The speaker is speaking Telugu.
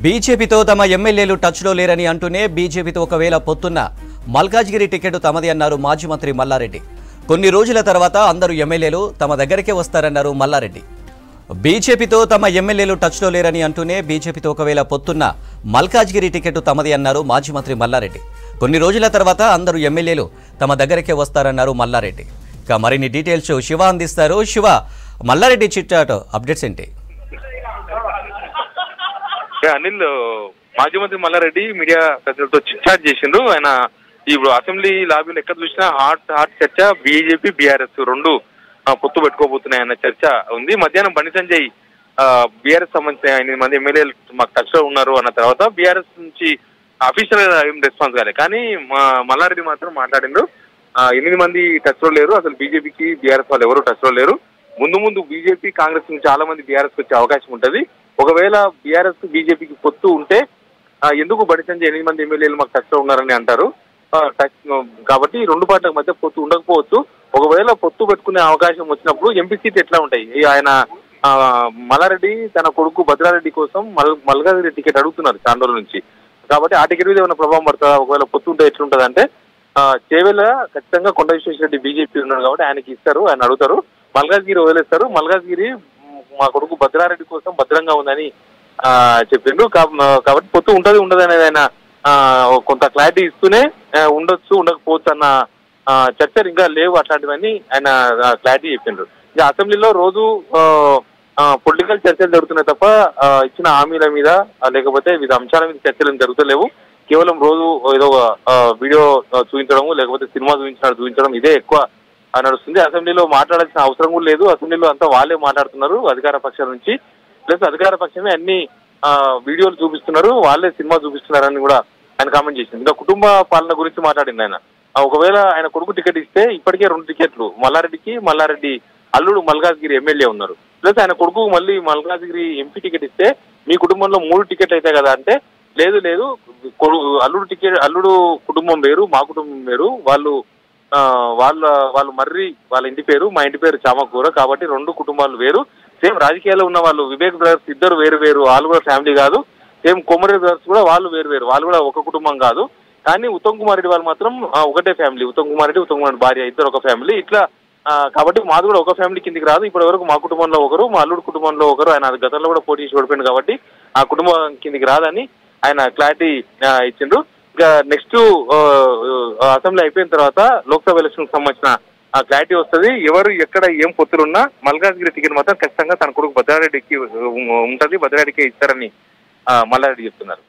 బీజేపీతో తమ ఎమ్మెల్యేలు టచ్లో లేరని అంటూనే బీజేపీతో ఒకవేళ పొత్తున్న మల్కాజ్గిరి టికెట్ తమది అన్నారు మాజీ మంత్రి మల్లారెడ్డి. కొన్ని రోజుల తర్వాత అందరూ ఎమ్మెల్యేలు తమ దగ్గరికే వస్తారన్నారు మల్లారెడ్డి. బీజేపీతో తమ ఎమ్మెల్యేలు టచ్లో లేరని అంటూనే బీజేపీతో ఒకవేళ పొత్తున్న మల్కాజ్గిరి టికెట్ తమది అన్నారు మాజీ మంత్రి మల్లారెడ్డి. కొన్ని రోజుల తర్వాత అందరూ ఎమ్మెల్యేలు తమ దగ్గరికే వస్తారన్నారు మల్లారెడ్డి. ఇక మరిన్ని డీటెయిల్స్ శివ అందిస్తారు. శివ, మల్లారెడ్డి చిట్చాట్ అప్డేట్స్ ఏంటి? అనిల్, మాజీ మంత్రి మల్లారెడ్డి మీడియా ప్రతినిధులతో చిట్చాట్ చేసిండ్రు. ఆయన ఇప్పుడు అసెంబ్లీ లాబీలో ఎక్కడ చూసినా హాట్ చర్చ బీజేపీ బీఆర్ఎస్ రెండు పొత్తు పెట్టుకోబోతున్నాయన్న చర్చ ఉంది. మధ్యాహ్నం బండి సంజయ్ బీఆర్ఎస్ సంబంధించిన 8 మంది ఎమ్మెల్యేలు మాకు టచ్ లో ఉన్నారు అన్న తర్వాత బీఆర్ఎస్ నుంచి అఫీషియల్ గా ఏం రెస్పాన్స్ కాలే. కానీ మల్లారెడ్డి మాత్రం మాట్లాడిండ్రు. 8 మంది టచ్ లో లేరు, అసలు బీజేపీకి బీఆర్ఎస్ వాళ్ళు ఎవరు టచ్ లో లేరు. ముందు బీజేపీ కాంగ్రెస్ నుంచి చాలా మంది బీఆర్ఎస్ వచ్చే అవకాశం ఉంటది. ఒకవేళ బీఆర్ఎస్ బీజేపీకి పొత్తు ఉంటే ఎందుకు బండి సంజయ్ 8 మంది ఎమ్మెల్యేలు మాకు టచ్ లో ఉన్నారని అంటారు. కాబట్టి రెండు పార్టీల మధ్య పొత్తు ఉండకపోవచ్చు. ఒకవేళ పొత్తు పెట్టుకునే అవకాశం వచ్చినప్పుడు ఎంపీ సీట్ ఎట్లా ఉంటాయి? ఆయన మల్లారెడ్డి తన కొడుకు భద్రారెడ్డి కోసం మల్కాజ్గిరి టికెట్ అడుగుతున్నారు చాలా రోజుల నుంచి. కాబట్టి ఆ టికెట్ మీద ఏమైనా ప్రభావం పడుతుందా? ఒకవేళ పొత్తు ఉంటే ఎట్లుంటది అంటే చేవెళ్ళ ఖచ్చితంగా కొండ విశ్వేశ్వరరెడ్డి బీజేపీ ఉన్నాడు కాబట్టి ఆయనకి ఇస్తారు, ఆయన అడుగుతారు. మల్కాజ్గిరి వదిలేస్తారు. మల్కాజ్గిరి మా కొడుకు భద్రారెడ్డి కోసం భద్రంగా ఉందని చెప్పిండ్రు. కాబట్టి పొత్తు ఉంటది ఉండదు అనేది ఆయన కొంత క్లారిటీ ఇస్తూనే ఉండొచ్చు ఉండకపోవచ్చు అన్న చర్చలు ఇంకా లేవు అట్లాంటివన్నీ ఆయన క్లారిటీ చెప్పిండ్రు. ఇక అసెంబ్లీలో రోజు పొలిటికల్ చర్చలు జరుగుతున్నాయి తప్ప ఇచ్చిన హామీల మీద లేకపోతే వివిధ అంశాల మీద చర్చలు జరుగుతలేవు. కేవలం రోజు ఏదో వీడియో చూపించడము లేకపోతే సినిమా చూపించడం ఇదే ఎక్కువ నడుస్తుంది. అసెంబ్లీలో మాట్లాడాల్సిన అవసరం కూడా లేదు. అసెంబ్లీలో అంతా వాళ్ళే మాట్లాడుతున్నారు అధికార పక్షాల నుంచి. ప్లస్ అధికార పక్షమే అన్ని వీడియోలు చూపిస్తున్నారు, వాళ్ళే సినిమా చూపిస్తున్నారని కూడా ఆయన కామెంట్ చేసింది. ఇంకా కుటుంబ పాలన గురించి మాట్లాడింది ఆయన. ఒకవేళ ఆయన కొడుకు టికెట్ ఇస్తే ఇప్పటికే 2 టికెట్లు మల్లారెడ్డికి, మల్లారెడ్డి అల్లుడు మల్కాజ్గిరి ఎమ్మెల్యే ఉన్నారు. ప్లస్ ఆయన కొడుకు మళ్ళీ మల్కాజ్గిరి ఎంపీ టికెట్ ఇస్తే మీ కుటుంబంలో 3 టికెట్లు అవుతాయి కదా అంటే లేదు అల్లుడు కుటుంబం వేరు, మా కుటుంబం వేరు, వాళ్ళు మర్రి వాళ్ళ ఇంటి పేరు, మా ఇంటి పేరు చామకూర, కాబట్టి 2 కుటుంబాలు వేరు. సేమ్ రాజకీయాల్లో ఉన్న వాళ్ళు వివేక్ బ్రదర్స్ ఇద్దరు వేరు, వాళ్ళు కూడా ఫ్యామిలీ కాదు. సేమ్ కొమరెడ్డి బ్రదర్స్ కూడా వాళ్ళు వేరు, వాళ్ళు కూడా ఒక కుటుంబం కాదు. కానీ ఉత్తమ్ కుమార్ రెడ్డి వాళ్ళు మాత్రం ఒకటే ఫ్యామిలీ. ఉత్తమ్ కుమార్ రెడ్డి భార్య ఇద్దరు ఒక ఫ్యామిలీ. ఇట్లా కాబట్టి మాది కూడా ఒక ఫ్యామిలీ కిందికి రాదు. ఇప్పటి వరకు మా కుటుంబంలో ఒకరు, మా అల్లుడు కుటుంబంలో ఒకరు. ఆయన గతంలో కూడా పోటీ చేసి ఓడిపోయింది కాబట్టి ఆ కుటుంబం కిందికి రాదని ఆయన క్లారిటీ ఇచ్చిండ్రు. ఇక నెక్స్ట్ అసెంబ్లీ అయిపోయిన తర్వాత లోక్సభ ఎలక్షన్ సంబంధించిన క్లారిటీ వస్తుంది. ఎవరు ఎక్కడ ఏం పొత్తులున్నా మల్కాజ్గిరి టికెట్ మాత్రం ఖచ్చితంగా తన కొడుకు భద్రారెడ్డికి ఉంటది, భద్రారెడ్డికే ఇస్తారని మల్లారెడ్డి చెప్తున్నారు.